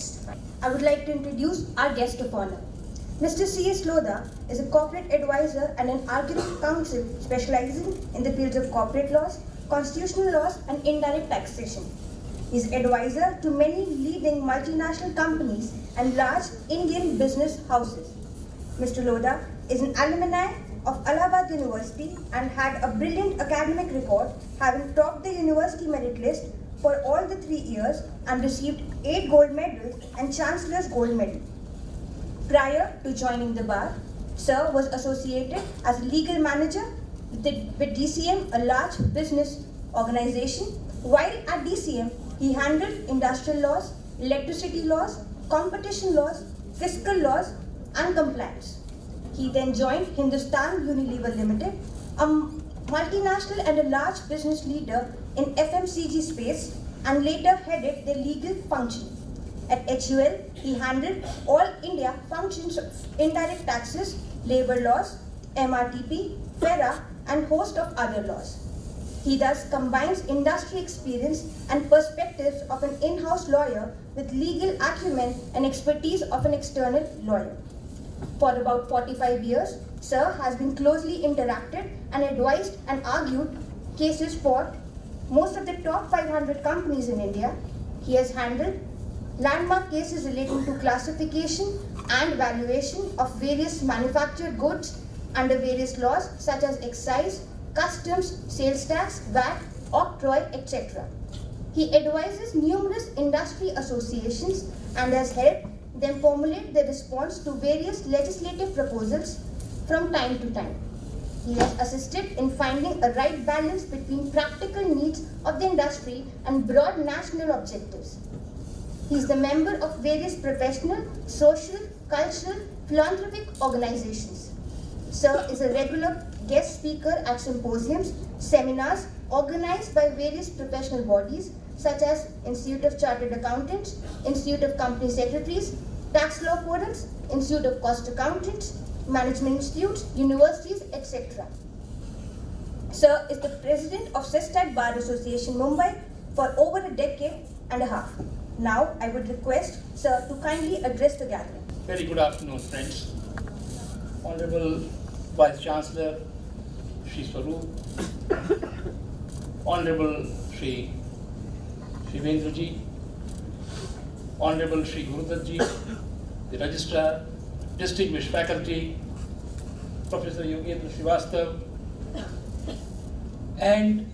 guest. I would like to introduce our guest of honor. Mr. C.S. Lodha is a corporate advisor and an argument counsel specializing in the fields of corporate laws, constitutional laws, and indirect taxation. He is advisor to many leading multinational companies and large Indian business houses. Mr. Lodha is an alumni of Allahabad University and had a brilliant academic record, having topped the university merit list for all the 3 years and received 8 gold medals and Chancellor's Gold Medal. Prior to joining the bar, Sir was associated as a legal manager with DCM, a large business organization. While at DCM, he handled industrial laws, electricity laws, competition laws, fiscal laws, and compliance. He then joined Hindustan Unilever Limited, a multinational and a large business leader in FMCG space, and later headed their legal function. At HUL, he handled all India functions of indirect taxes, labor laws, MRTP, FERA, and host of other laws. He thus combines industry experience and perspectives of an in-house lawyer with legal acumen and expertise of an external lawyer. For about 45 years, Sir has been closely interacted and advised and argued cases for most of the top 500 companies in India. He has handled landmark cases relating to classification and valuation of various manufactured goods under various laws such as excise, customs, sales tax, VAT, octroi, etc. He advises numerous industry associations and has helped them formulate their response to various legislative proposals from time to time. He has assisted in finding a right balance between practical needs of the industry and broad national objectives. He is the member of various professional, social, cultural, philanthropic organizations. Sir is a regular guest speaker at symposiums, seminars organized by various professional bodies such as Institute of Chartered Accountants, Institute of Company Secretaries, Tax Law Forums, Institute of Cost Accountants, Management Institutes, universities, etc. Sir is the president of Sistad Bar Association Mumbai for over a decade and a half. Now I would request Sir to kindly address the gathering. Very good afternoon, friends. Honorable Vice Chancellor Shri Swaroop, Honorable Shri Shivendraji, Honorable Shri Gurudatji, the Registrar, distinguished faculty, Professor Yogendra Srivastav, and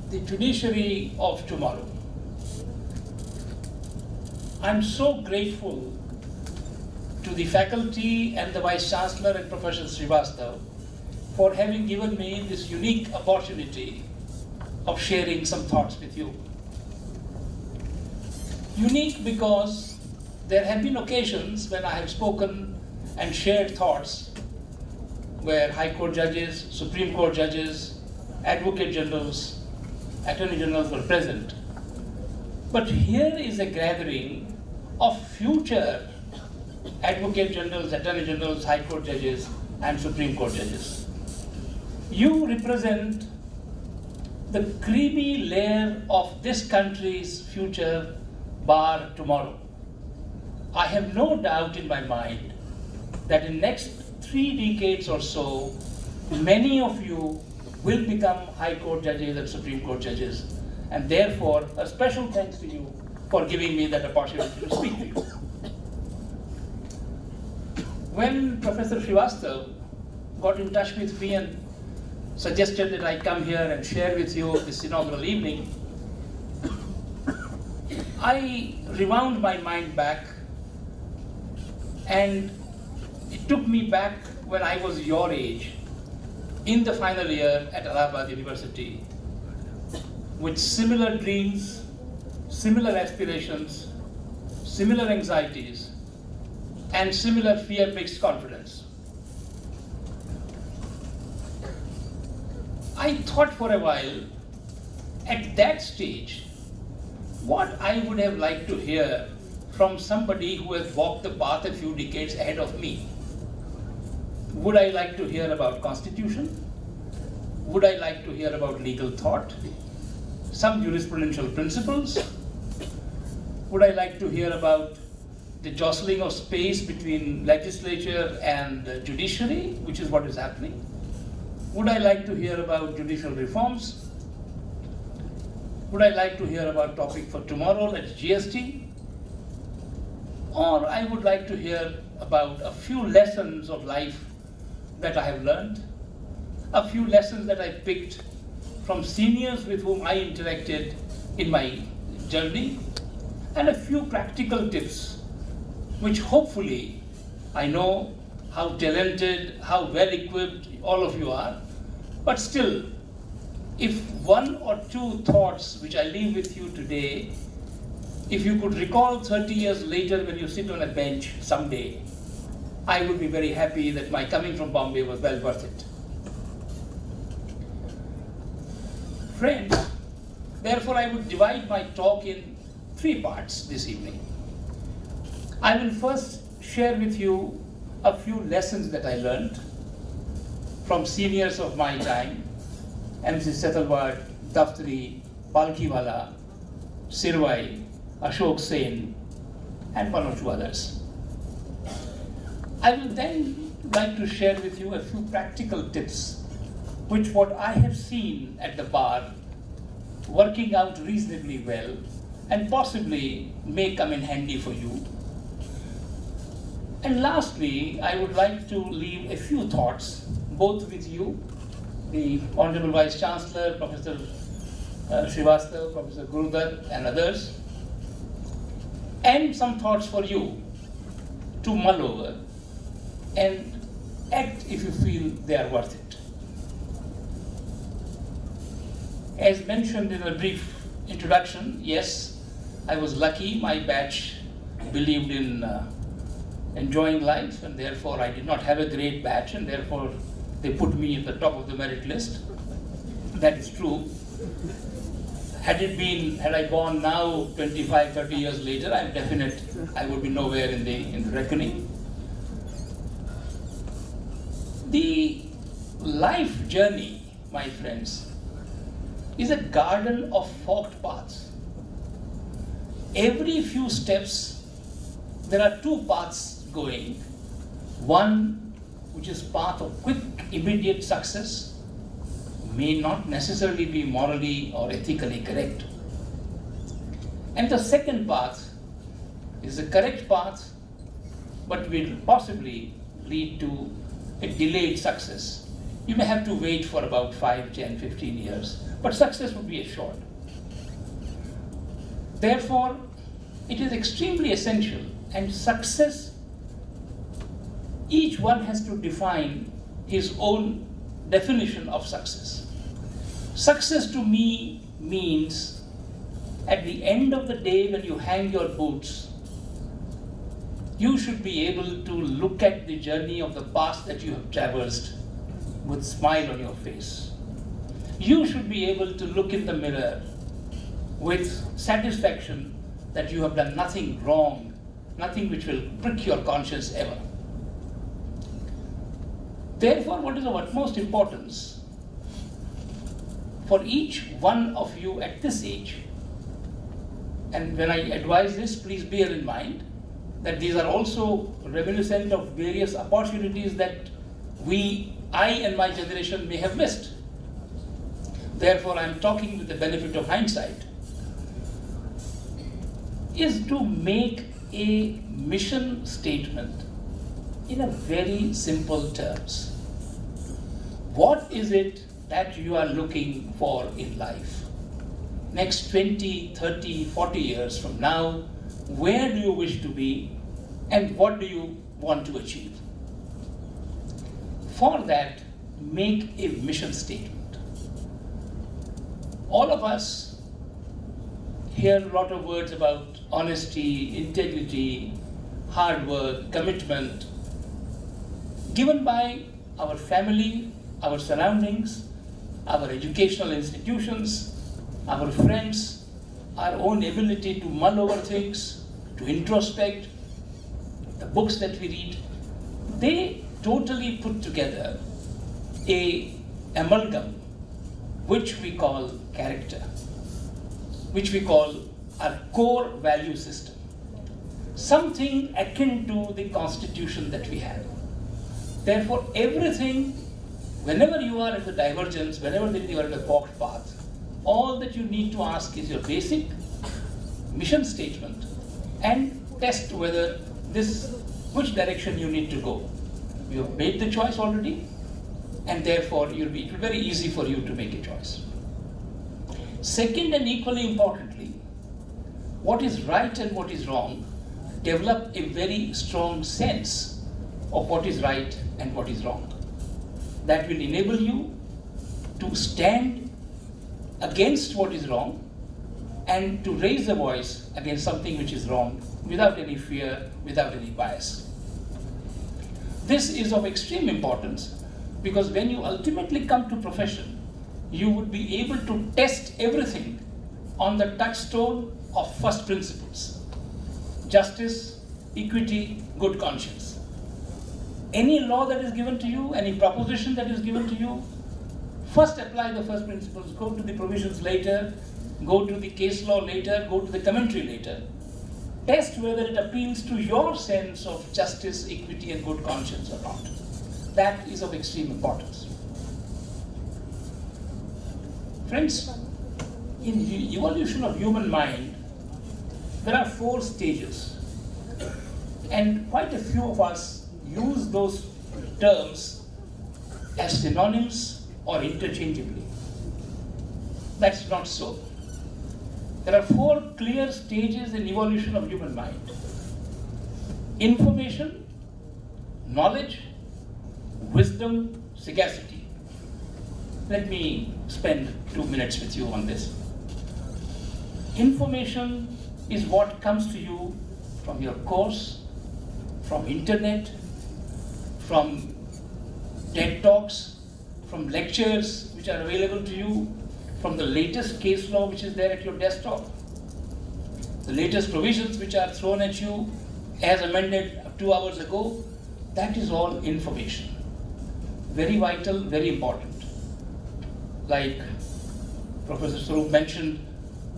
the judiciary of tomorrow. I'm so grateful to the faculty and the Vice Chancellor and Professor Srivastav for having given me this unique opportunity of sharing some thoughts with you. Unique because there have been occasions when I have spoken and shared thoughts where High Court judges, Supreme Court judges, Advocate Generals, Attorney Generals were present. But here is a gathering of future Advocate Generals, Attorney Generals, High Court judges, and Supreme Court judges. You represent the creamy layer of this country's future bar tomorrow. I have no doubt in my mind that in next 3 decades or so, many of you will become High Court judges and Supreme Court judges. And therefore, a special thanks to you for giving me that opportunity to speak to you. When Professor Srivastav got in touch with me and suggested that I come here and share with you this inaugural evening, I rewound my mind back, and it took me back when I was your age, in the final year at Allahabad University, with similar dreams, similar aspirations, similar anxieties, and similar fear-mixed confidence. I thought for a while, at that stage, what I would have liked to hear from somebody who has walked the path a few decades ahead of me. Would I like to hear about Constitution? Would I like to hear about legal thought? Some jurisprudential principles? Would I like to hear about the jostling of space between legislature and judiciary, which is what is happening? Would I like to hear about judicial reforms? Would I like to hear about topic for tomorrow, that's GST? Or I would like to hear about a few lessons of life that I have learned, a few lessons that I picked from seniors with whom I interacted in my journey, and a few practical tips, which hopefully, I know how talented, how well equipped all of you are, but still, if one or two thoughts which I leave with you today, if you could recall 30 years later when you sit on a bench someday, I would be very happy that my coming from Bombay was well worth it. Friends, therefore I would divide my talk in 3 parts this evening. I will first share with you a few lessons that I learned from seniors of my time, MC Setalwad, Daftari, Palkhiwala, Sirvai, Ashok Sen, and one or two others. I will then like to share with you a few practical tips, which what I have seen at the bar working out reasonably well and possibly may come in handy for you. And lastly, I would like to leave a few thoughts, both with you, the Honorable Vice Chancellor, Professor Srivastava, Professor Gurudat, and others, and some thoughts for you to mull over and act if you feel they are worth it. As mentioned in a brief introduction, yes, I was lucky. My batch believed in enjoying life, and therefore I did not have a great batch, and therefore they put me at the top of the merit list. That is true. Had I gone now 25, 30 years later, I'm definite I would be nowhere in the reckoning. The life journey, my friends, is a garden of forked paths. Every few steps, there are 2 paths going. One, which is path of quick, immediate success, may not necessarily be morally or ethically correct. And the second path is the correct path, but will possibly lead to a delayed success. You may have to wait for about 5, 10, 15 years, but success would be assured. Therefore, it is extremely essential, and success, each one has to define his own definition of success. Success to me means, at the end of the day when you hang your boots, you should be able to look at the journey of the past that you have traversed with a smile on your face. You should be able to look in the mirror with satisfaction that you have done nothing wrong, nothing which will prick your conscience ever. Therefore, what is of utmost importance for each one of you at this age, and when I advise this, please bear in mind that these are also reminiscent of various opportunities that I and my generation may have missed. Therefore, I am talking with the benefit of hindsight, is to make a mission statement in a very simple terms. What is it that you are looking for in life? Next 20, 30, 40 years from now, where do you wish to be and what do you want to achieve? For that, make a mission statement. All of us hear a lot of words about honesty, integrity, hard work, commitment, given by our family, our surroundings, our educational institutions, our friends, our own ability to mull over things, to introspect, the books that we read. They totally put together a amalgam which we call character, which we call our core value system, something akin to the constitution that we have. Therefore, everything, whenever you are at the divergence, whenever you are at the forked path, all that you need to ask is your basic mission statement and test whether which direction you need to go. You have made the choice already, and therefore it will be very easy for you to make a choice. Second, and equally importantly, what is right and what is wrong, develop a very strong sense of what is right and what is wrong. That will enable you to stand against what is wrong and to raise the voice against something which is wrong without any fear, without any bias. This is of extreme importance because when you ultimately come to profession, you would be able to test everything on the touchstone of first principles: justice, equity, good conscience. Any law that is given to you, any proposition that is given to you, first apply the first principles, go to the provisions later, go to the case law later, go to the commentary later. Test whether it appeals to your sense of justice, equity, and good conscience or not. That is of extreme importance. Friends, in the evolution of human mind, there are 4 stages, and quite a few of us use those terms as synonyms or interchangeably. That's not so. There are 4 clear stages in evolution of human mind: information, knowledge, wisdom, sagacity. Let me spend 2 minutes with you on this. Information is what comes to you from your course, from internet, from TED Talks, from lectures which are available to you, from the latest case law which is there at your desktop, the latest provisions which are thrown at you as amended 2 hours ago. That is all information. Very vital, very important. Like Professor Swarup mentioned,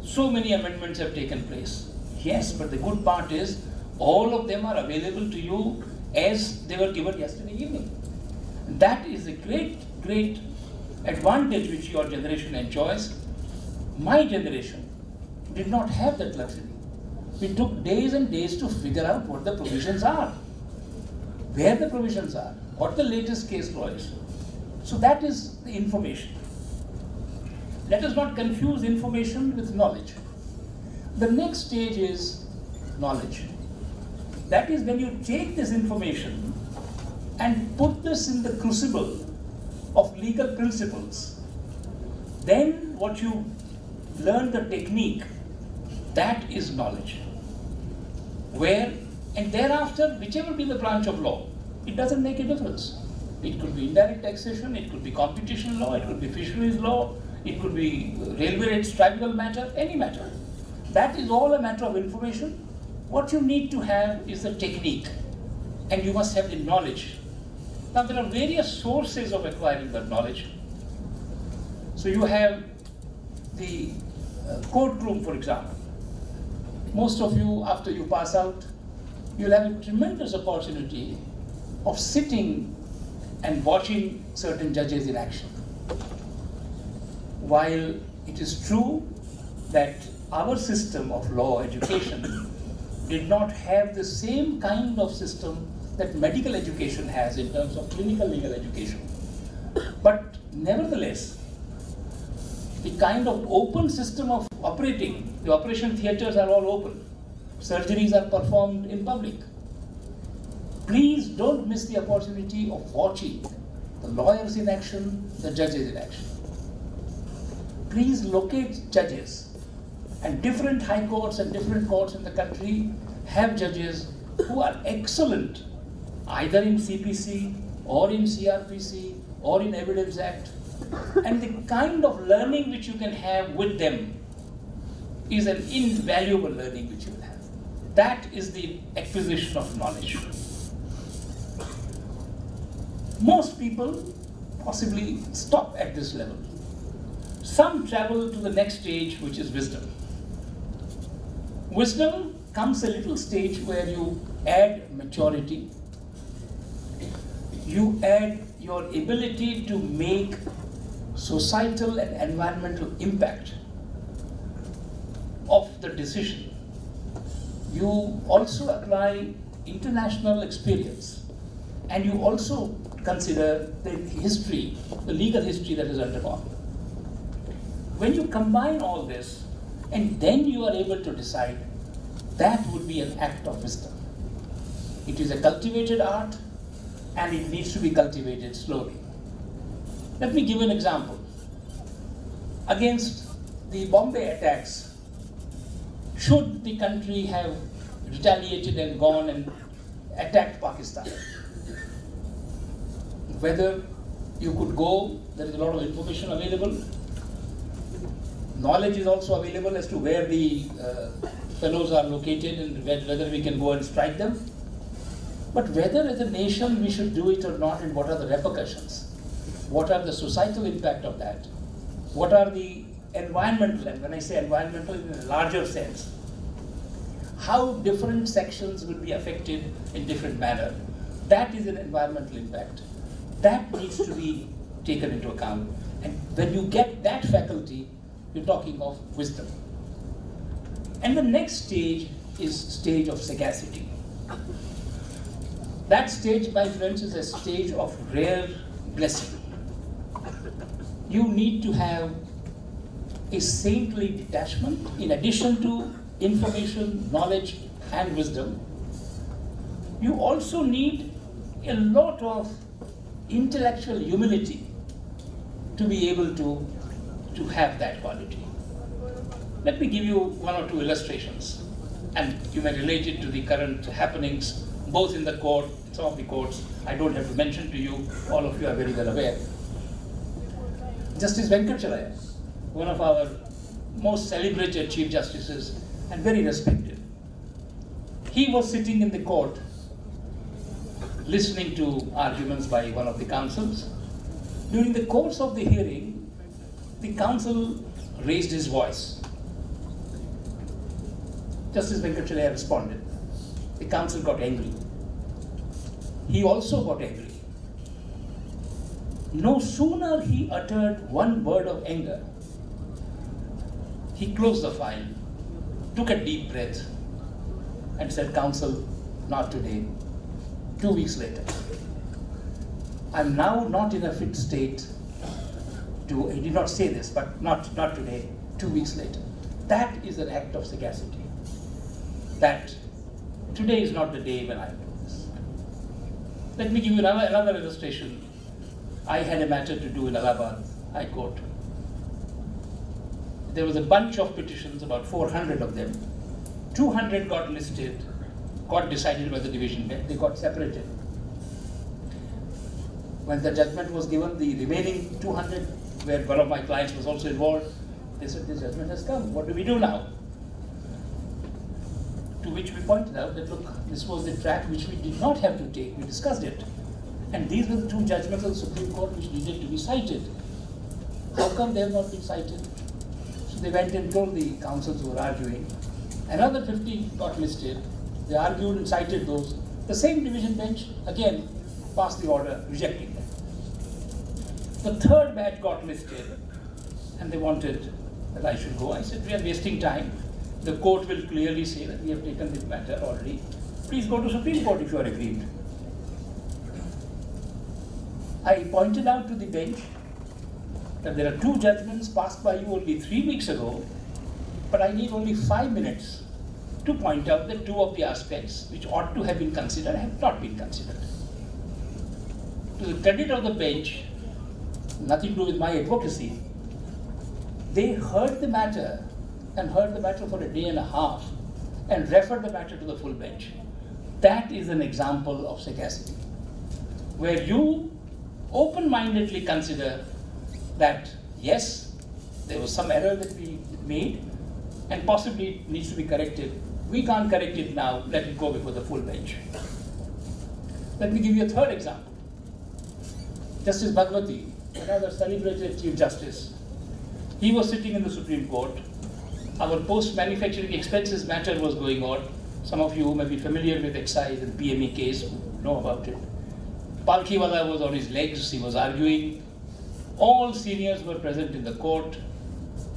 so many amendments have taken place. Yes, but the good part is all of them are available to you as they were given yesterday evening. That is a great, great advantage which your generation enjoys. My generation did not have that luxury. We took days and days to figure out what the provisions are, where the provisions are, what the latest case law is. So that is the information. Let us not confuse information with knowledge. The next stage is knowledge. That is when you take this information and put this in the crucible of legal principles. Then what you learn, the technique, that is knowledge. And thereafter, whichever be the branch of law, it doesn't make a difference. It could be indirect taxation, it could be competition law, it could be fisheries law, it could be railway rates, tribunal matter, any matter. That is all a matter of information. What you need to have is the technique, and you must have the knowledge. Now there are various sources of acquiring that knowledge. So you have the courtroom, for example. Most of you, after you pass out, you'll have a tremendous opportunity of sitting and watching certain judges in action. While it is true that our system of law education did not have the same kind of system that medical education has in terms of clinical legal education, but nevertheless, the kind of open system of operating, the operation theatres are all open, surgeries are performed in public. Please don't miss the opportunity of watching the lawyers in action, the judges in action. Please locate judges, and different high courts and different courts in the country have judges who are excellent, either in CPC or in CRPC or in Evidence Act. And the kind of learning which you can have with them is an invaluable learning which you will have. That is the acquisition of knowledge. Most people possibly stop at this level. Some travel to the next stage, which is wisdom. Wisdom comes a little stage where you add maturity, you add your ability to make societal and environmental impact of the decision. You also apply international experience, and you also consider the history, the legal history that is undergone. When you combine all this, and then you are able to decide, that would be an act of wisdom. It is a cultivated art, and it needs to be cultivated slowly. Let me give an example. Against the Bombay attacks, should the country have retaliated and gone and attacked Pakistan? Whether you could go, there is a lot of information available. Knowledge is also available as to where the fellows are located and whether we can go and strike them. But whether as a nation we should do it or not, and what are the repercussions? What are the societal impact of that? What are the environmental, and when I say environmental in a larger sense, how different sections will be affected in different manner? That is an environmental impact. That needs to be taken into account. And when you get that faculty, you're talking of wisdom. And the next stage is stage of sagacity. That stage, my friends, is a stage of rare blessing. You need to have a saintly detachment in addition to information, knowledge, and wisdom. You also need a lot of intellectual humility to be able to have that quality. Let me give you one or two illustrations, and you may relate it to the current happenings, both in the court, some of the courts. I don't have to mention to you, all of you are very well aware. Justice Venkatacharya, one of our most celebrated Chief Justices and very respected, he was sitting in the court listening to arguments by one of the counsels. During the course of the hearing, the counsel raised his voice. Justice Venkatacharya responded. The counsel got angry. He also got angry. No sooner he uttered one word of anger, he closed the file, took a deep breath, and said, "Counsel, not today." 2 weeks later, "I'm now not in a fit state to," he did not say this, but not today, 2 weeks later. That is an act of sagacity. That today is not the day when I do this. Let me give you another illustration. I had a matter to do in Allahabad High Court. There was a bunch of petitions, about 400 of them. 200 got listed, got decided by the division bench, they got separated. When the judgment was given, the remaining 200, where one of my clients was also involved, they said, "The judgment has come, what do we do now?" To which we pointed out that, look, this was the track which we did not have to take, we discussed it. And these were the two judgments of the Supreme Court which needed to be cited. How come they have not been cited? So they went and told the counsels who were arguing. Another 50 got listed, they argued and cited those. The same division bench, again, passed the order rejecting them. The third batch got listed, and they wanted that I should go. I said, "We are wasting time. The court will clearly say that we have taken this matter already. Please go to Supreme Court if you are aggrieved." I pointed out to the bench that there are two judgments passed by you only 3 weeks ago, but I need only 5 minutes to point out that two of the aspects which ought to have been considered have not been considered. To the credit of the bench, nothing to do with my advocacy, they heard the matter and heard the matter for a day and a half and referred the matter to the full bench. That is an example of sagacity, where you open-mindedly consider that, yes, there was some error that we made and possibly it needs to be corrected. We can't correct it now, let it go before the full bench. Let me give you a third example. Justice Bhagwati, another celebrated Chief Justice, he was sitting in the Supreme Court our post-manufacturing expenses matter was going on. Some of you may be familiar with excise and PME case, know about it. Palkhiwala was on his legs, he was arguing. All seniors were present in the court.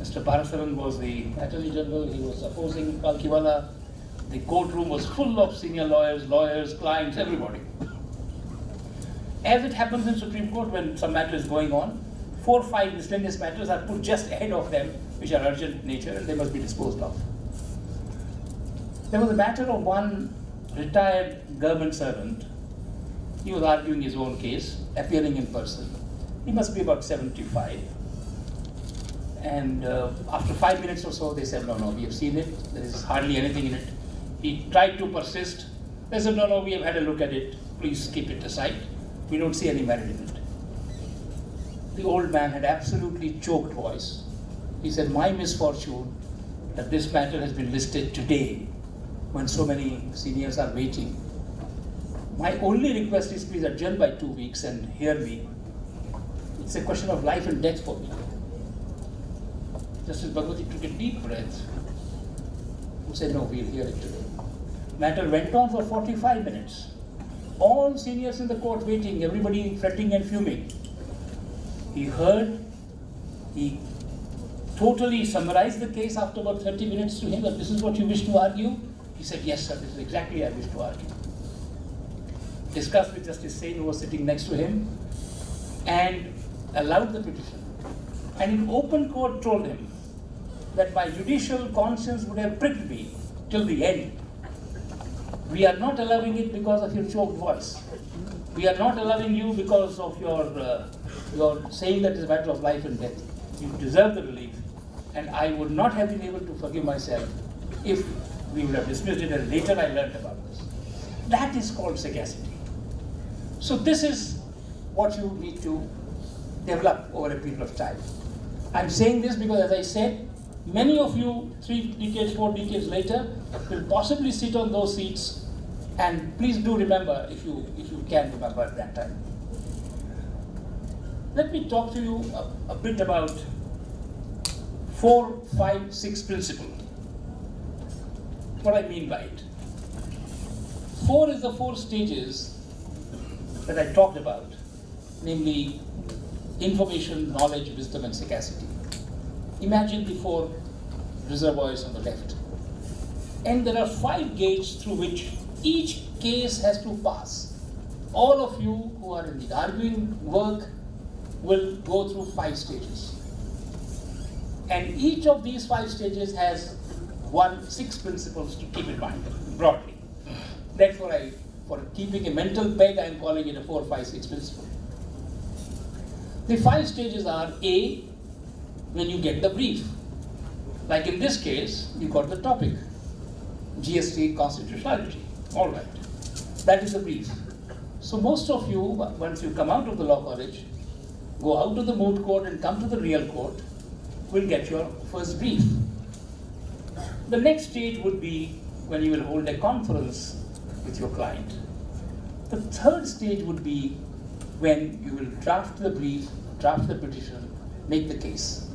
Mr. Parasaran was the Attorney General, he was opposing Palkhiwala. The courtroom was full of senior lawyers, clients, everybody. As it happens in Supreme Court when some matter is going on, 4 or 5 miscellaneous matters are put just ahead of them, which are urgent in nature and they must be disposed of. There was a matter of one retired government servant. He was arguing his own case, appearing in person. He must be about 75. And after 5 minutes or so, they said, no, we have seen it. There is hardly anything in it. He tried to persist. They said, no, we have had a look at it. Please keep it aside. We don't see any merit in it. The old man had absolutely choked voice. He said, my misfortune that this matter has been listed today when so many seniors are waiting. My only request is please adjourn by 2 weeks and hear me. It's a question of life and death for me. Justice Bhagwati took a deep breath. He said, no, we'll hear it today. Matter went on for 45 minutes. All seniors in the court waiting, everybody fretting and fuming. He heard, he totally summarized the case after about 30 minutes to him that this is what you wish to argue. He said, yes, sir, this is exactly what I wish to argue. Discussed with Justice Sain, who was sitting next to him, and allowed the petition. And in open court told him that my judicial conscience would have pricked me till the end. We are not allowing it because of your choked voice. We are not allowing you because of your saying that it's a matter of life and death. You deserve the relief. And I would not have been able to forgive myself if we would have dismissed it and later I learned about this. That is called sagacity. So this is what you need to develop over a period of time. I'm saying this because, as I said, many of you 3 decades, 4 decades later will possibly sit on those seats, and please do remember if you can remember at that time. Let me talk to you a bit about 4, 5, 6 principle. What I mean by it. 4 is the 4 stages that I talked about, namely information, knowledge, wisdom, and sagacity. Imagine the 4 reservoirs on the left. And there are 5 gates through which each case has to pass. All of you who are in the arguing work will go through 5 stages. And each of these 5 stages has 6 principles to keep in mind, broadly. Therefore, for keeping a mental peg, I am calling it a 4, 5, 6 principle. The 5 stages are: A, when you get the brief. Like in this case, you got the topic, GST constitutionality. All right, that is the brief. So most of you, once you come out of the law college, go out to the moot court and come to the real court, will get your first brief. The next stage would be when you will hold a conference with your client. The 3rd stage would be when you will draft the brief, draft the petition, make the case.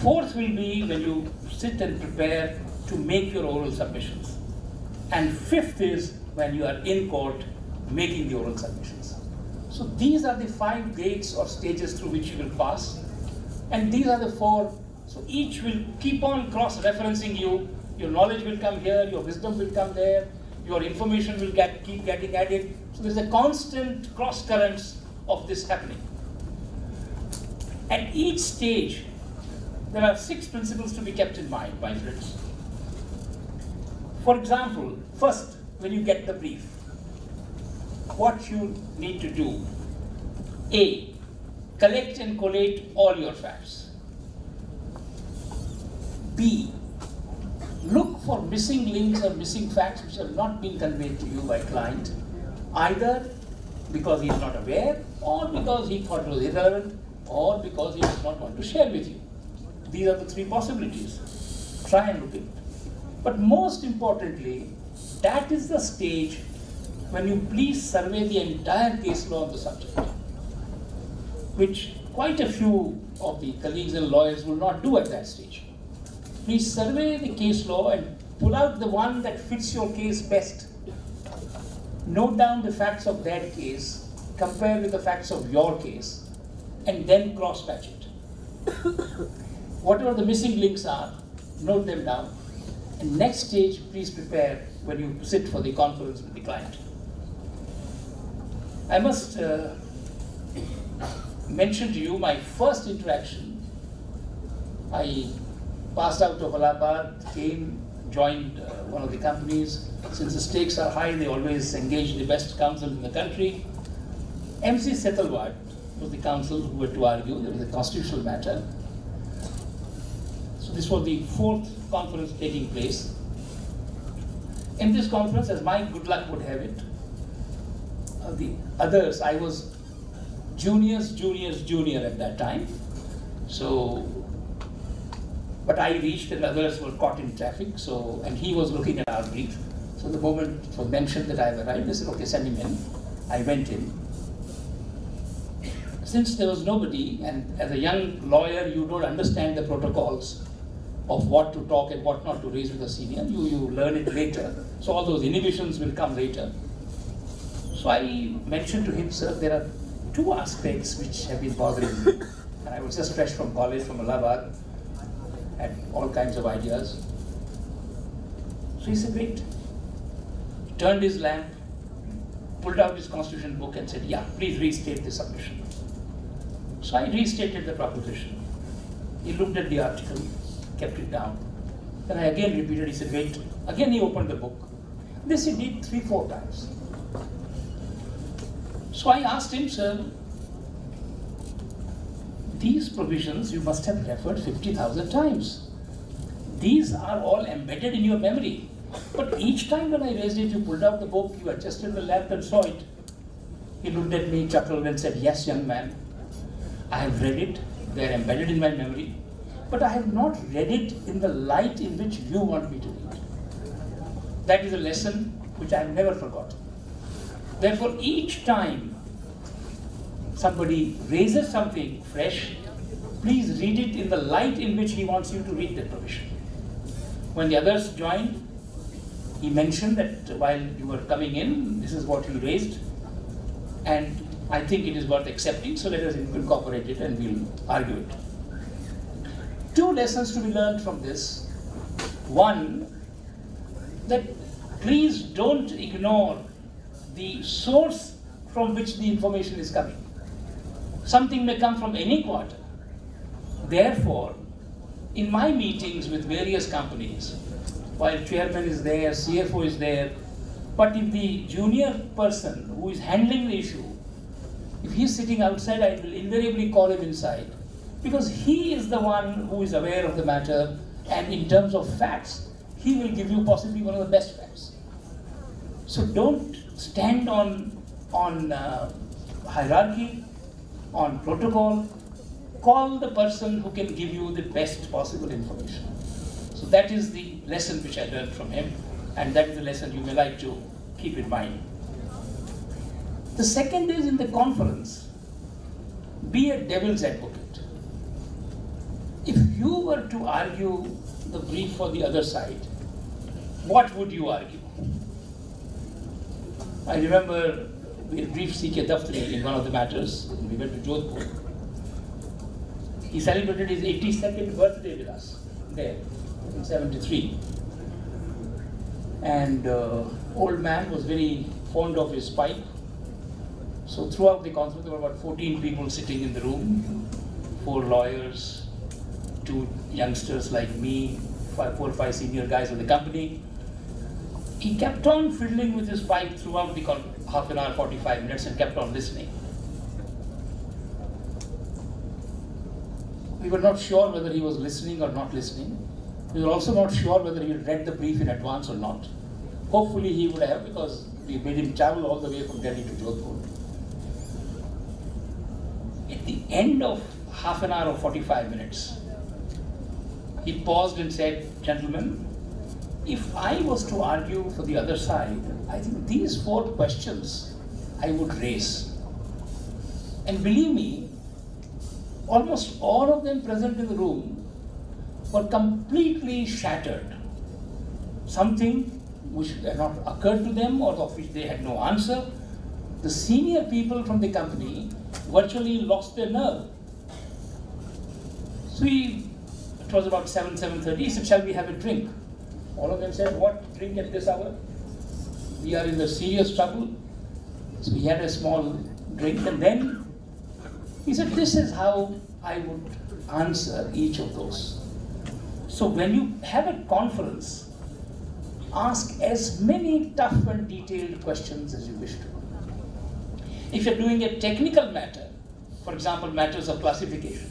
4th will be when you sit and prepare to make your oral submissions. And 5th is when you are in court making the oral submissions. So these are the 5 gates or stages through which you will pass. And these are the 4. So each will keep on cross-referencing you. Your knowledge will come here, your wisdom will come there, your information will keep getting added. So there's a constant cross-currents of this happening. At each stage, there are 6 principles to be kept in mind, my friends. For example, first, when you get the brief, what you need to do: A, collect and collate all your facts. B, look for missing links or missing facts which have not been conveyed to you by client, either because he is not aware, or because he thought it was irrelevant, or because he does not want to share with you. These are the 3 possibilities. Try and look at it. But most importantly, that is the stage when you please survey the entire case law on the subject, which quite a few of the colleagues and lawyers will not do at that stage. please survey the case law and pull out the one that fits your case best. Note down the facts of that case, compare with the facts of your case, and then cross-match it. Whatever the missing links are, note them down. And next stage, please prepare when you sit for the conference with the client. I must mention to you my first interaction. I passed out of Allahabad, came, joined one of the companies. Since the stakes are high, they always engage the best counsel in the country. MC Setalwad was the counsel who were to argue. There was a constitutional matter. So this was the fourth conference taking place. In this conference, as my good luck would have it, the others, I was junior at that time. So, but I reached and others were caught in traffic. So, and he was looking at our brief. So the moment it was mentioned that I have arrived, they said, okay, send him in. I went in. Since there was nobody, and as a young lawyer, you don't understand the protocols of what to talk and what not to raise with a senior. You learn it later. So all those inhibitions will come later. So I mentioned to him, sir, there are two aspects which have been bothering me. And I was just fresh from college, from Allahabad, had all kinds of ideas. So he said, wait. He turned his lamp, pulled out his constitution book and said, yeah, please restate the submission. So I restated the proposition. He looked at the article, kept it down. Then I again repeated, he said, wait. Again he opened the book. This he did 3-4 times. So I asked him, sir, these provisions you must have referred 50,000 times. These are all embedded in your memory. But each time when I raised it, you pulled out the book, you adjusted the lamp and saw it. He looked at me, chuckled and said, yes, young man, I have read it. They are embedded in my memory. But I have not read it in the light in which you want me to read. That is a lesson which I have never forgotten. Therefore, each time somebody raises something fresh, please read it in the light in which he wants you to read the provision. When the others joined, he mentioned that while you were coming in, this is what he raised, and I think it is worth accepting, so let us incorporate it and we'll argue it. Two lessons to be learned from this. One, that please don't ignore the source from which the information is coming. Something may come from any quarter. Therefore, in my meetings with various companies, while chairman is there, CFO is there, but if the junior person who is handling the issue, if he is sitting outside, I will invariably call him inside, because he is the one who is aware of the matter, and in terms of facts, he will give you possibly one of the best facts. So don't stand on hierarchy, on protocol. Call the person who can give you the best possible information. So that is the lesson which I learned from him, and that is the lesson you may like to keep in mind. The second is, in the conference, be a devil's advocate. If you were to argue the brief for the other side, what would you argue? I remember we briefed C.K. Daftari in one of the matters. We went to Jodhpur. He celebrated his 82nd birthday with us there in 73. And old man was very fond of his pipe. So throughout the conference, there were about 14 people sitting in the room, 4 lawyers, 2 youngsters like me, 4 or 5 senior guys of the company. He kept on fiddling with his pipe throughout the half an hour, 45 minutes, and kept on listening. We were not sure whether he was listening or not listening. We were also not sure whether he had read the brief in advance or not. Hopefully he would have, because we made him travel all the way from Delhi to Jodhpur. At the end of half an hour or 45 minutes, he paused and said, gentlemen, if I was to argue for the other side, I think these 4 questions I would raise. And believe me, almost all of them present in the room were completely shattered. Something which had not occurred to them or of which they had no answer. The senior people from the company virtually lost their nerve. So it was about 7:30. He said, "Shall we have a drink?" All of them said, "What drink at this hour? We are in the serious trouble." So he had a small drink, and then he said, "This is how I would answer each of those." So when you have a conference, ask as many tough and detailed questions as you wish to. If you're doing a technical matter, for example, matters of classification,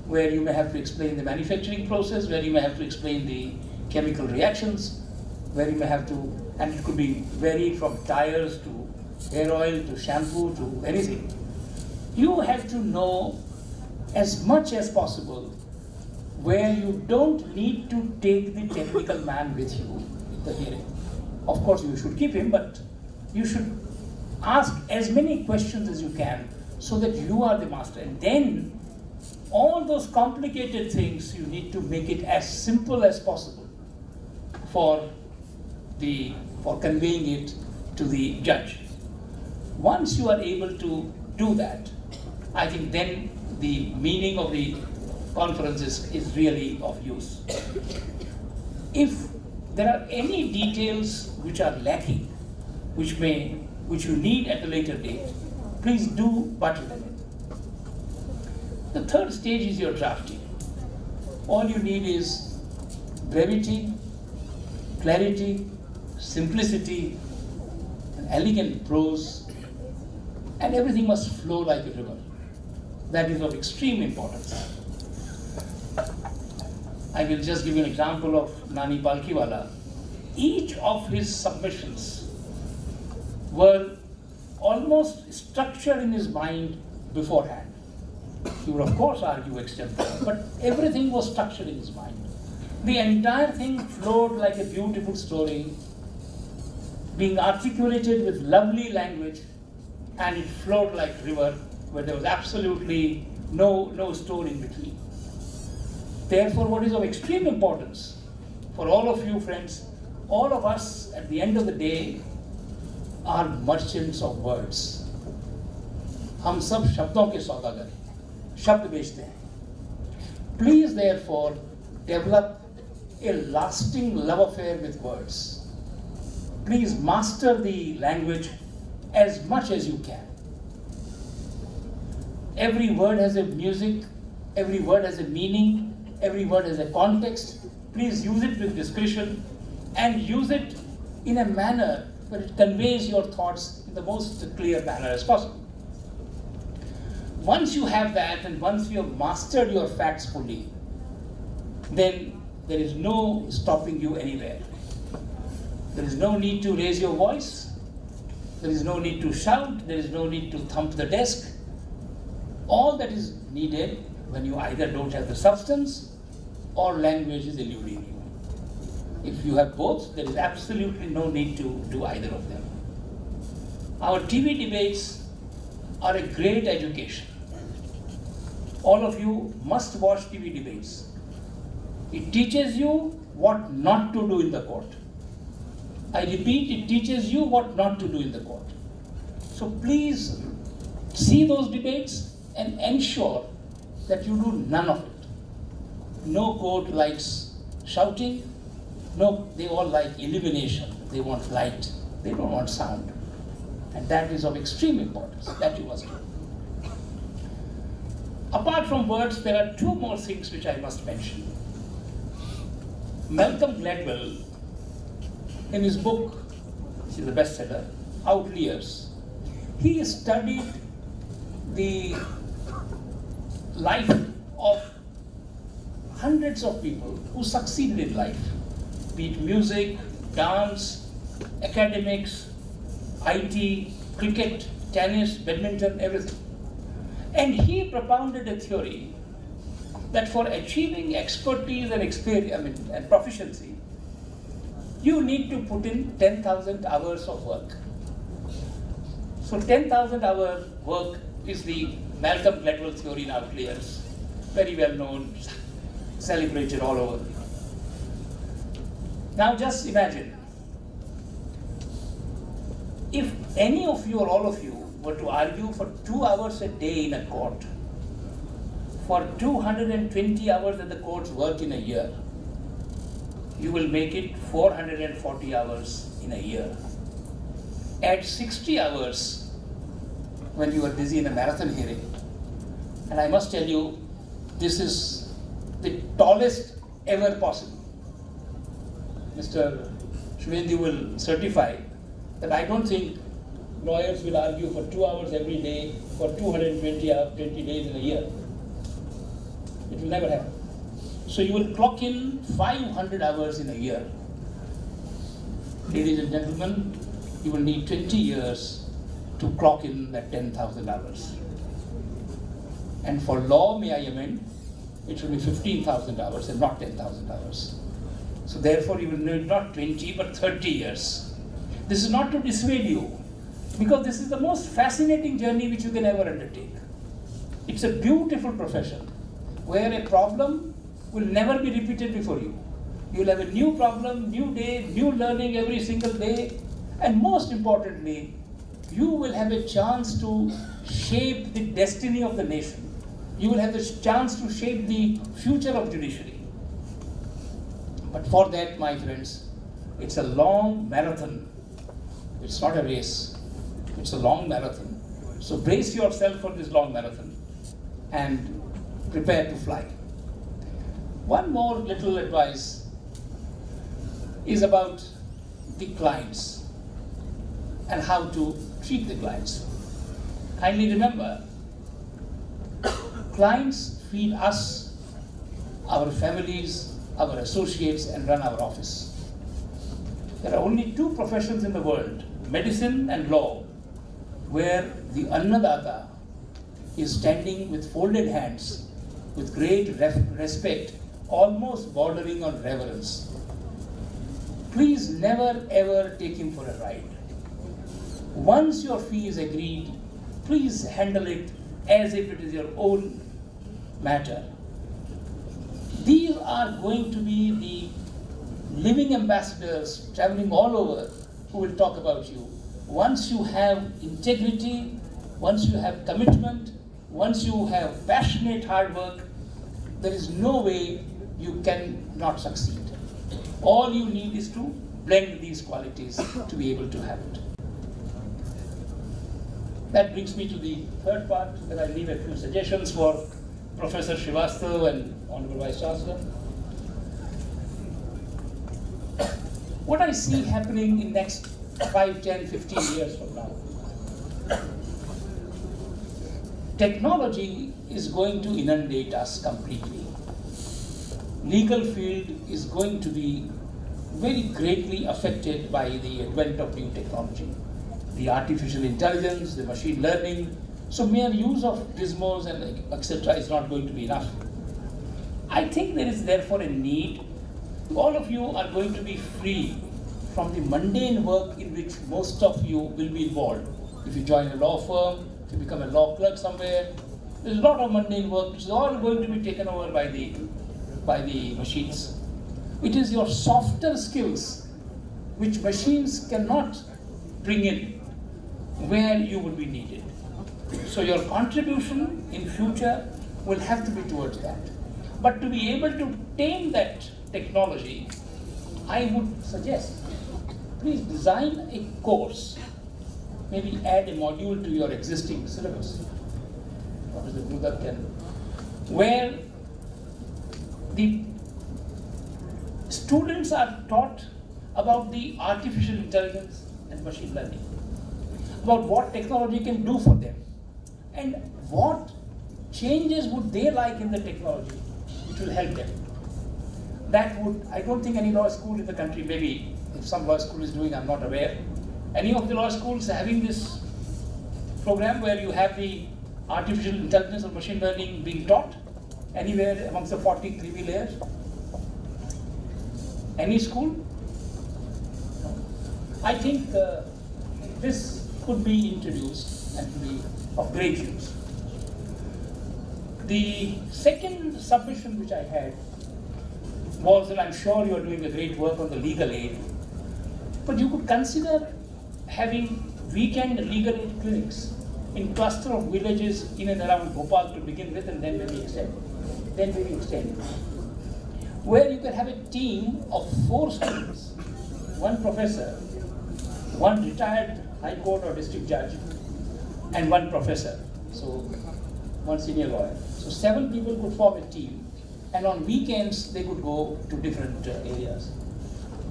where you may have to explain the manufacturing process, where you may have to explain the chemical reactions, where you may have to, and it could be varied from tires to hair oil to shampoo to anything. You have to know as much as possible where you don't need to take the technical man with you in the hearing. Of course, you should keep him, but you should ask as many questions as you can so that you are the master. And then all those complicated things, you need to make it as simple as possible for conveying it to the judge. Once you are able to do that, I think then the meaning of the conference is really of use. If there are any details which are lacking, which you need at a later date, please do butter them in. The third stage is your drafting. All you need is brevity, clarity, simplicity, an elegant prose, and everything must flow like a river. That is of extreme importance. I will just give you an example of Nani Palkiwala. Each of his submissions were almost structured in his mind beforehand. He would of course argue extempore, but everything was structured in his mind. The entire thing flowed like a beautiful story, being articulated with lovely language, and it flowed like a river where there was absolutely no stone in between. Therefore, what is of extreme importance for all of you friends, all of us at the end of the day are merchants of words. हम सब शब्दों के सौदागर हैं, शब्द बेचते हैं. Please therefore develop a lasting love affair with words. Please master the language as much as you can. Every word has a music, every word has a meaning, every word has a context. Please use it with discretion and use it in a manner where it conveys your thoughts in the most clear manner as possible. Once you have that and once you have mastered your facts fully, then there is no stopping you anywhere. There is no need to raise your voice. There is no need to shout. There is no need to thump the desk. All that is needed when you either don't have the substance or language is eluding you. If you have both, there is absolutely no need to do either of them. Our TV debates are a great education. All of you must watch TV debates. It teaches you what not to do in the court. I repeat, it teaches you what not to do in the court. So please see those debates and ensure that you do none of it. No court likes shouting. No, they all like illumination. They want light. They don't want sound. And that is of extreme importance. That you must do. Apart from words, there are two more things which I must mention. Malcolm Gladwell, in his book, which is a bestseller, Outliers, he studied the life of hundreds of people who succeeded in life, be it music, dance, academics, IT, cricket, tennis, badminton, everything. And he propounded a theory that for achieving expertise and experience, and proficiency, you need to put in 10,000 hours of work. So 10,000 hour work is the Malcolm Gladwell theory in Outliers, very well known, celebrated all over. Now just imagine, if any of you or all of you were to argue for 2 hours a day in a court, for 220 hours that the courts work in a year, you will make it 440 hours in a year. Add 60 hours when you are busy in a marathon hearing. And I must tell you, this is the tallest ever possible. Mr. Shvendu will certify that I don't think lawyers will argue for 2 hours every day for 220 days in a year. It will never happen. So you will clock in 500 hours in a year. Ladies and gentlemen, you will need 20 years to clock in that 10,000 hours. And for law, may I amend, it should be 15,000 hours and not 10,000 hours. So therefore you will need not 20 but 30 years. This is not to dissuade you, because this is the most fascinating journey which you can ever undertake. It's a beautiful profession where a problem will never be repeated before you. You will have a new problem, new day, new learning every single day, and most importantly, you will have a chance to shape the destiny of the nation. You will have the chance to shape the future of judiciary. But for that, my friends, it's a long marathon. It's not a race. It's a long marathon. So brace yourself for this long marathon and prepare to fly. One more little advice is about the clients and how to treat the clients. Kindly remember, clients feed us, our families, our associates, and run our office. There are only 2 professions in the world, medicine and law, where the Annadata is standing with folded hands, with great respect, almost bordering on reverence. Please never ever take him for a ride. Once your fee is agreed, please handle it as if it is your own matter. These are going to be the living ambassadors traveling all over who will talk about you. Once you have integrity, once you have commitment, once you have passionate hard work, there is no way you can not succeed. All you need is to blend these qualities to be able to have it. That brings me to the third part, where I leave a few suggestions for Professor Srivastava and Honorable Vice Chancellor. What I see happening in next 5, 10, 15 years from now, technology is going to inundate us completely. Legal field is going to be very greatly affected by the advent of new technology. The artificial intelligence, the machine learning. So mere use of gizmos and etc. is not going to be enough. I think there is therefore a need. All of you are going to be free from the mundane work in which most of you will be involved. If you join a law firm, if you become a law clerk somewhere, there's a lot of mundane work which is all going to be taken over by the machines. It is your softer skills which machines cannot bring in where you will be needed. So your contribution in future will have to be towards that. But to be able to tame that technology, I would suggest, please design a course, maybe add a module to your existing syllabus, where the students are taught about the artificial intelligence and machine learning, about what technology can do for them, and what changes would they like in the technology which will help them. That would, I don't think any law school in the country, maybe if some law school is doing, I'm not aware. Any of the law schools having this program where you have the artificial intelligence or machine learning being taught anywhere amongst the 40 creamy layers? Any school? I think this could be introduced and to be of great use. The second submission which I had Walsall, I'm sure you're doing a great work on the legal aid, but you could consider having weekend legal aid clinics in cluster of villages in and around Bhopal to begin with, and then maybe extend. Where you can have a team of 4 students, 1 professor, 1 retired high court or district judge, and 1 professor, so 1 senior lawyer. So 7 people could form a team, and on weekends they could go to different areas.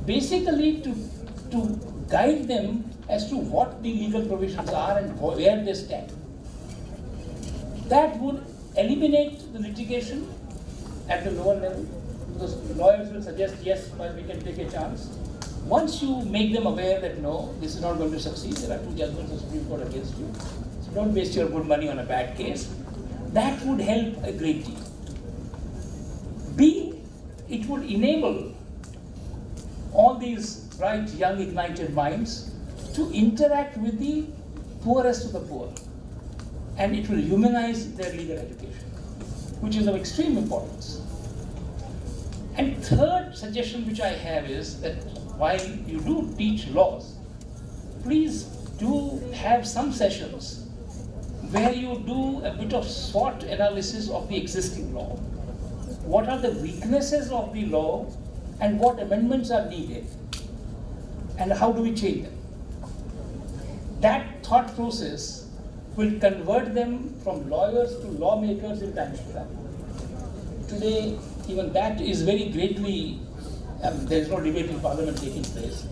Basically to guide them as to what the legal provisions are and where they stand. That would eliminate the litigation at the lower level, because lawyers will suggest, yes, but we can take a chance. Once you make them aware that no, this is not going to succeed, there are 2 judgments of the Supreme Court against you, so don't waste your good money on a bad case, that would help a great deal. B, it would enable all these bright, young, ignited minds to interact with the poorest of the poor, and it will humanize their legal education, which is of extreme importance. And third suggestion which I have is that while you do teach laws, please do have some sessions where you do a bit of SWOT analysis of the existing law. What are the weaknesses of the law and what amendments are needed, and how do we change them? That thought process will convert them from lawyers to lawmakers in times to come. Today, even that is very greatly, there is no debate in Parliament taking place.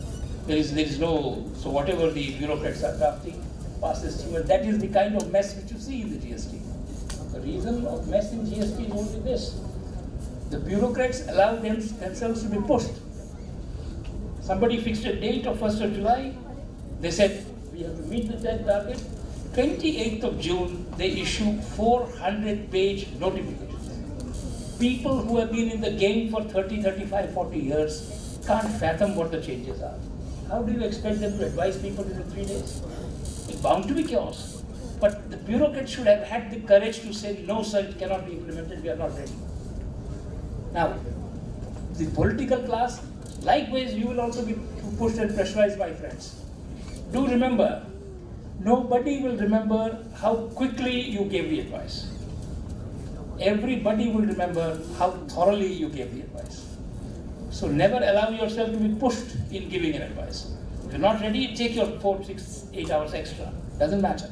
There is no, so whatever the bureaucrats are drafting, pass this through, and that is the kind of mess which you see in the GST. The reason of mess in GST is only this. The bureaucrats allow themselves to be pushed. Somebody fixed a date of 1st of July. They said, we have to meet the dead target. 28th of June, they issue 400-page notifications. People who have been in the game for 30, 35, 40 years can't fathom what the changes are. How do you expect them to advise people within 3 days? It's bound to be chaos. But the bureaucrats should have had the courage to say, no sir, it cannot be implemented, we are not ready. Now, the political class, likewise, you will also be pushed and pressurized by friends. Do remember, nobody will remember how quickly you gave the advice. Everybody will remember how thoroughly you gave the advice. So never allow yourself to be pushed in giving an advice. If you're not ready, take your 4, 6, 8 hours extra. Doesn't matter.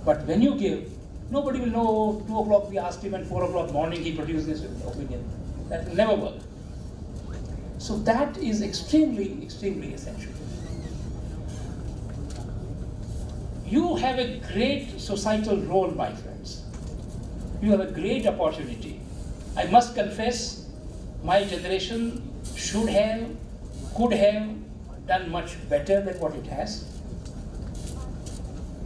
But when you give, nobody will know 2 o'clock we asked him and 4 o'clock morning he produced this opinion. That will never work. So that is extremely, extremely essential. You have a great societal role, my friends. You have a great opportunity. I must confess, my generation should have, could have done much better than what it has.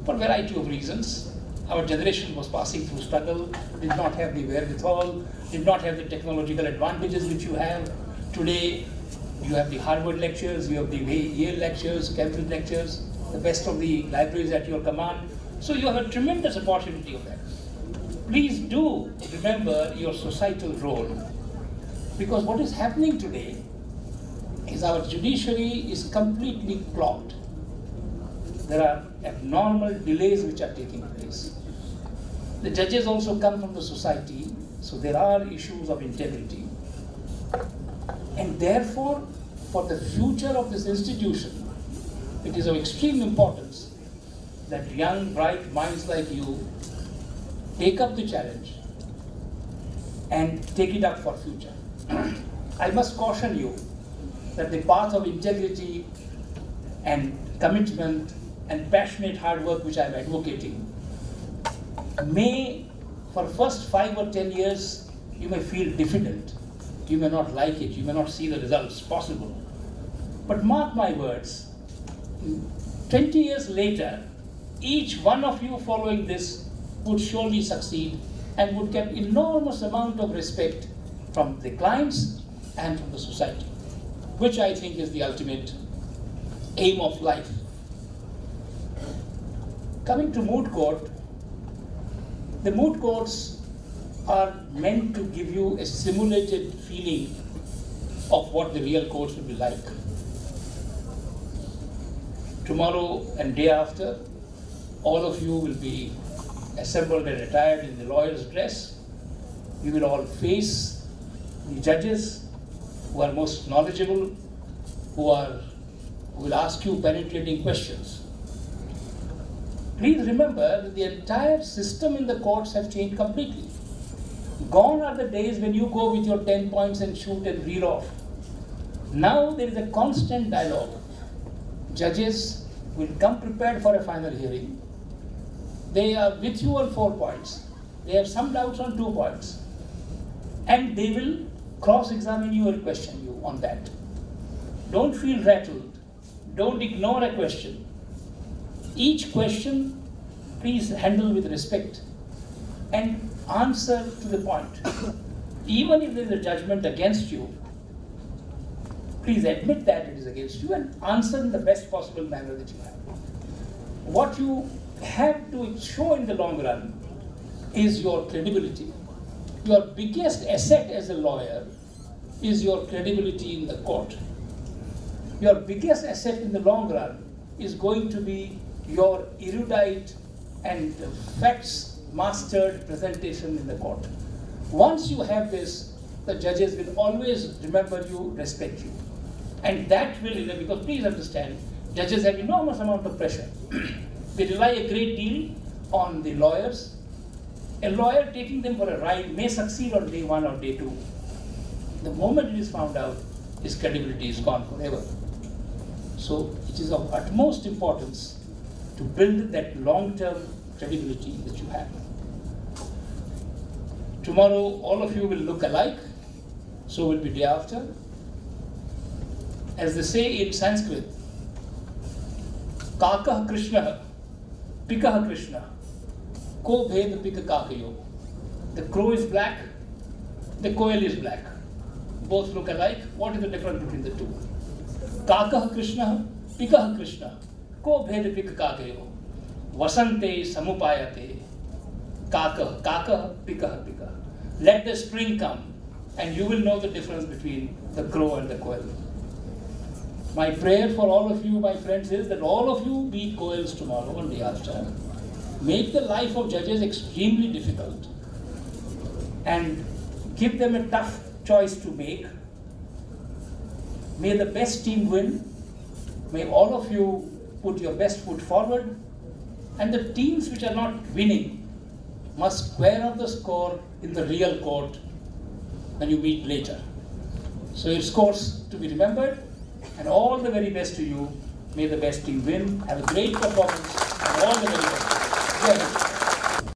For a variety of reasons. Our generation was passing through struggle, did not have the wherewithal, did not have the technological advantages which you have. Today, you have the Harvard lectures, you have the Yale lectures, Cambridge lectures, the best of the libraries at your command. So you have a tremendous opportunity of that. Please do remember your societal role, because what is happening today is our judiciary is completely clogged. There are abnormal delays which are taking place. The judges also come from the society, so there are issues of integrity. And therefore, for the future of this institution, it is of extreme importance that young, bright minds like you take up the challenge and take it up for future. I must caution you that the path of integrity and commitment and passionate hard work which I am advocating may, for first 5 or 10 years, you may feel diffident. You may not like it, you may not see the results possible. But mark my words, 20 years later, each one of you following this would surely succeed and would get enormous amount of respect from the clients and from the society, which I think is the ultimate aim of life. Coming to moot court, the moot courts are meant to give you a simulated feeling of what the real courts will be like. Tomorrow and day after, all of you will be assembled and attired in the lawyer's dress. You will all face the judges who are most knowledgeable, who will ask you penetrating questions. Please remember that the entire system in the courts have changed completely. Gone are the days when you go with your 10 points and shoot and reel off. Now there is a constant dialogue. Judges will come prepared for a final hearing. They are with you on 4 points. They have some doubts on 2 points. And they will cross-examine you or question you on that. Don't feel rattled. Don't ignore a question. Each question, please handle with respect and answer to the point. Even if there is a judgment against you, please admit that it is against you and answer in the best possible manner that you have. What you have to show in the long run is your credibility. Your biggest asset as a lawyer is your credibility in the court. Your biggest asset in the long run is going to be your erudite and facts mastered presentation in the court. Once you have this, the judges will always remember you, respect you. And that will, because please understand, judges have enormous amount of pressure. They rely a great deal on the lawyers. A lawyer taking them for a ride may succeed on day 1 or day 2. The moment it is found out, his credibility is gone forever. So it is of utmost importance to build that long-term credibility that you have. Tomorrow, all of you will look alike, so will be day after. As they say in Sanskrit, Kakah Krishna, Pikah Krishna, Ko Bhed Pika Kakayo. The crow is black, the koel is black. Both look alike. What is the difference between the two? Kakah Krishna, Pikah Krishna, Ko Bhed Pika Kakayo. Vasante Samupayate. Kakah, Kakah, Pikah, Pikah. Let the spring come and you will know the difference between the crow and the koel. My prayer for all of you, my friends, is that all of you be koels tomorrow and day after. Make the life of judges extremely difficult and give them a tough choice to make. May the best team win. May all of you put your best foot forward. And the teams which are not winning must square up the score in the real court when you meet later. So it's scores to be remembered. And all the very best to you. May the best team win. Have a great performance and all the very best.